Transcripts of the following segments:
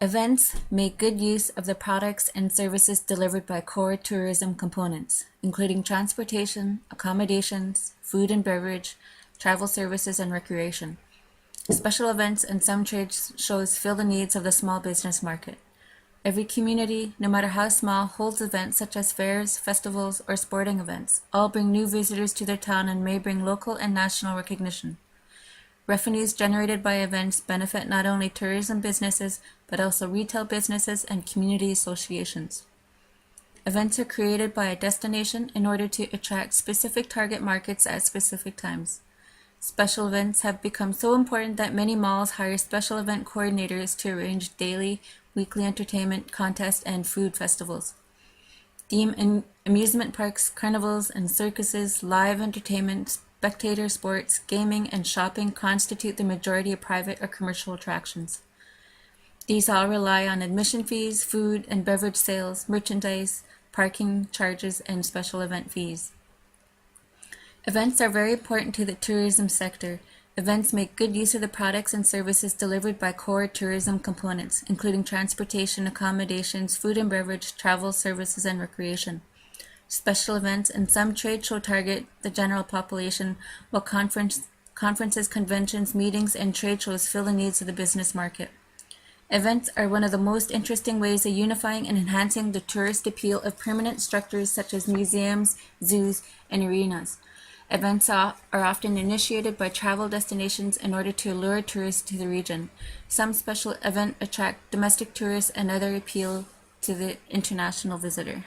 Events make good use of the products and services delivered by core tourism components, including transportation, accommodations, food and beverage, travel services, and recreation. Special events and some trade shows fill the needs of the small business market. Every community, no matter how small, holds events such as fairs, festivals, or sporting events. All bring new visitors to their town and may bring local and national recognition. Revenues generated by events benefit not only tourism businesses, but also retail businesses and community associations. Events are created by a destination in order to attract specific target markets at specific times. Special events have become so important that many malls hire special event coordinators to arrange daily, weekly entertainment, contests, and food festivals. Theme and amusement parks, carnivals, and circuses, live entertainment, spectator sports, gaming, and shopping constitute the majority of private or commercial attractions. These all rely on admission fees, food and beverage sales, merchandise, parking charges, and special event fees. Events are very important to the tourism sector. Events make good use of the products and services delivered by core tourism components, including transportation, accommodations, food and beverage, travel services, and recreation. Special events and some trade show target the general population, while conferences, conventions, meetings, and trade shows fill the needs of the business market. Events are one of the most interesting ways of unifying and enhancing the tourist appeal of permanent structures such as museums, zoos, and arenas. Events are often initiated by travel destinations in order to lure tourists to the region. Some special events attract domestic tourists and other appeal to the international visitor.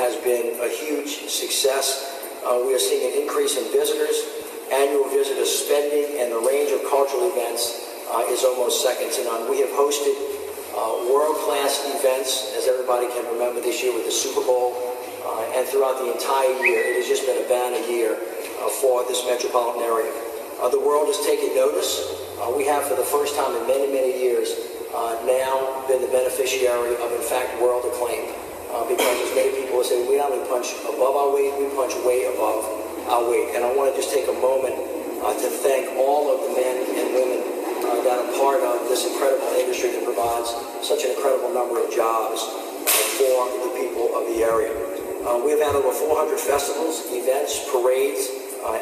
Has been a huge success. We are seeing an increase in visitors, annual visitor spending, and the range of cultural events is almost second to none. We have hosted world-class events, as everybody can remember this year with the Super Bowl, and throughout the entire year, it has just been a banner year for this metropolitan area. The world has taken notice. We have, for the first time in many, many years, now been the beneficiary of, in fact, world acclaim. Because as many people say, we not only punch above our weight, we punch way above our weight. And I want to just take a moment to thank all of the men and women that are part of this incredible industry that provides such an incredible number of jobs for the people of the area. We've had over 400 festivals, events, parades,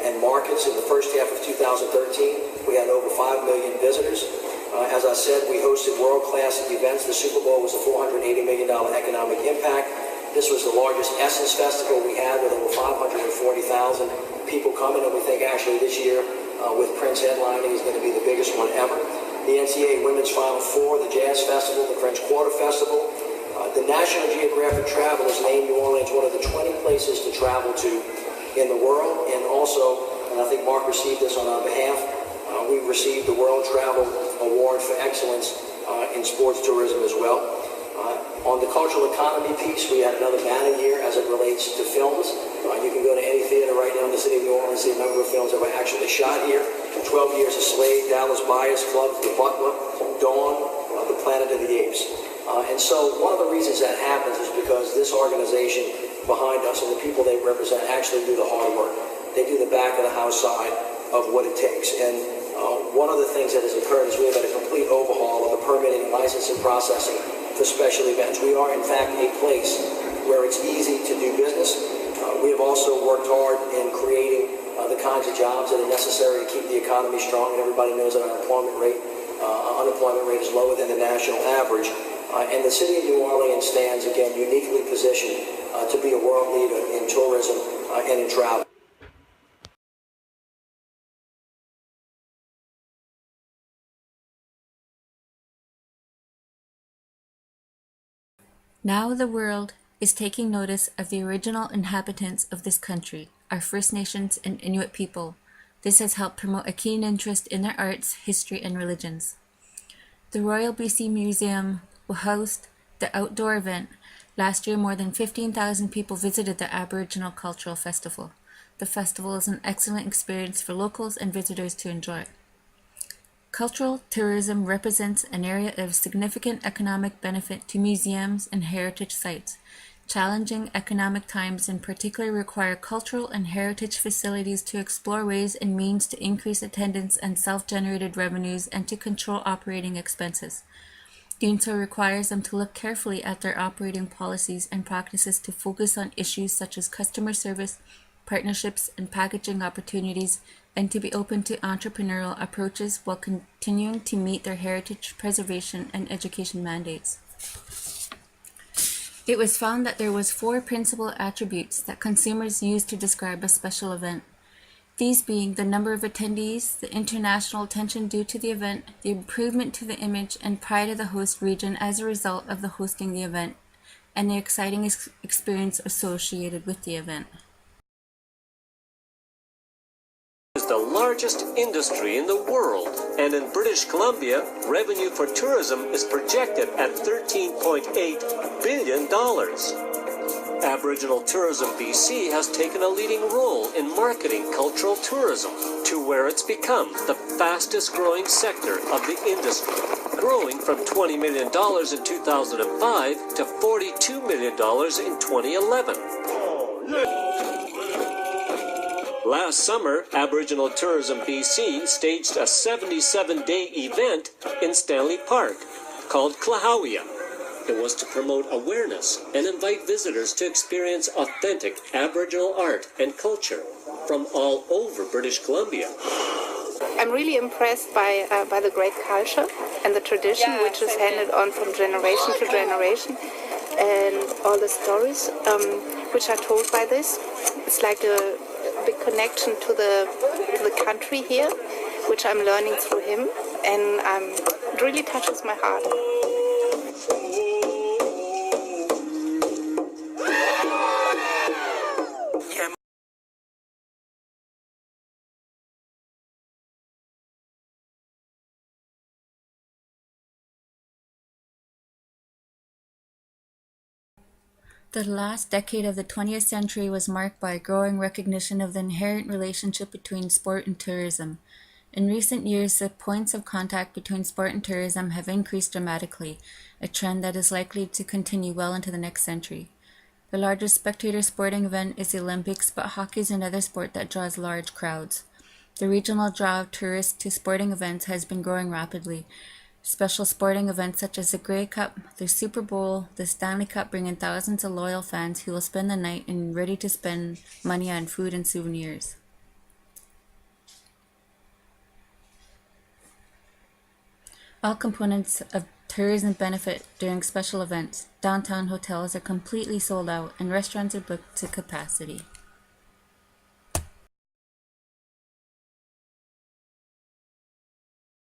and markets in the first half of 2013. We had over 5 million visitors. As I said, we hosted world-class events. The Super Bowl was a $480 million economic impact. This was the largest Essence Festival we had with over 540,000 people coming, and we think actually this year, with Prince headlining, is going to be the biggest one ever. The NCAA Women's Final Four, the Jazz Festival, the French Quarter Festival. The National Geographic Travel has named New Orleans one of the 20 places to travel to in the world, and also, and I think Mark received this on our behalf, we've received the World Travel Award for Excellence in sports tourism as well. On the cultural economy piece, we had another banner year as it relates to films. You can go to any theater right now in the city of New Orleans and see a number of films that were actually shot here. 12 Years a Slave, Dallas Buyers Club, The Butler, Dawn, The Planet of the Apes. And so one of the reasons that happens is because this organization behind us and the people they represent actually do the hard work. They do the back of the house side of what it takes. And one of the things that has occurred is we have had a complete overhaul of the permitting, licensing, processing for special events. We are, in fact, a place where it's easy to do business. We have also worked hard in creating the kinds of jobs that are necessary to keep the economy strong. And everybody knows that our unemployment rate is lower than the national average. And the city of New Orleans stands, again, uniquely positioned to be a world leader in tourism and in travel. Now the world is taking notice of the original inhabitants of this country, our First Nations and Inuit people. This has helped promote a keen interest in their arts, history, and religions. The Royal BC Museum will host the outdoor event Last year, more than 15,000 people visited the Aboriginal Cultural Festival. The festival is an excellent experience for locals and visitors to enjoy. Cultural tourism represents an area of significant economic benefit to museums and heritage sites. Challenging economic times in particular require cultural and heritage facilities to explore ways and means to increase attendance and self-generated revenues and to control operating expenses. Doing so requires them to look carefully at their operating policies and practices to focus on issues such as customer service, partnerships, and packaging opportunities, and to be open to entrepreneurial approaches while continuing to meet their heritage preservation and education mandates. It was found that there was 4 principal attributes that consumers use to describe a special event. These being the number of attendees, the international attention due to the event, the improvement to the image and pride of the host region as a result of the hosting the event, and the exciting experience associated with the event. Is the largest industry in the world, and in British Columbia, revenue for tourism is projected at $13.8 billion. Aboriginal Tourism BC has taken a leading role in marketing cultural tourism to where it's become the fastest growing sector of the industry, growing from $20 million in 2005 to $42 million in 2011. Last summer, Aboriginal Tourism BC staged a 77-day event in Stanley Park called Klahowia. It was to promote awareness and invite visitors to experience authentic Aboriginal art and culture from all over British Columbia. I'm really impressed by the great culture and the tradition which is handed on from generation to generation, and all the stories which are told by this. It's like a big connection to the country here, which I'm learning through him, and it really touches my heart. The last decade of the 20th century was marked by a growing recognition of the inherent relationship between sport and tourism. In recent years, the points of contact between sport and tourism have increased dramatically, a trend that is likely to continue well into the next century. The largest spectator sporting event is the Olympics, but hockey is another sport that draws large crowds. The regional draw of tourists to sporting events has been growing rapidly. Special sporting events such as the Grey Cup, the Super Bowl, the Stanley Cup bring in thousands of loyal fans who will spend the night and ready to spend money on food and souvenirs. All components of tourism benefit during special events. Downtown hotels are completely sold out and restaurants are booked to capacity.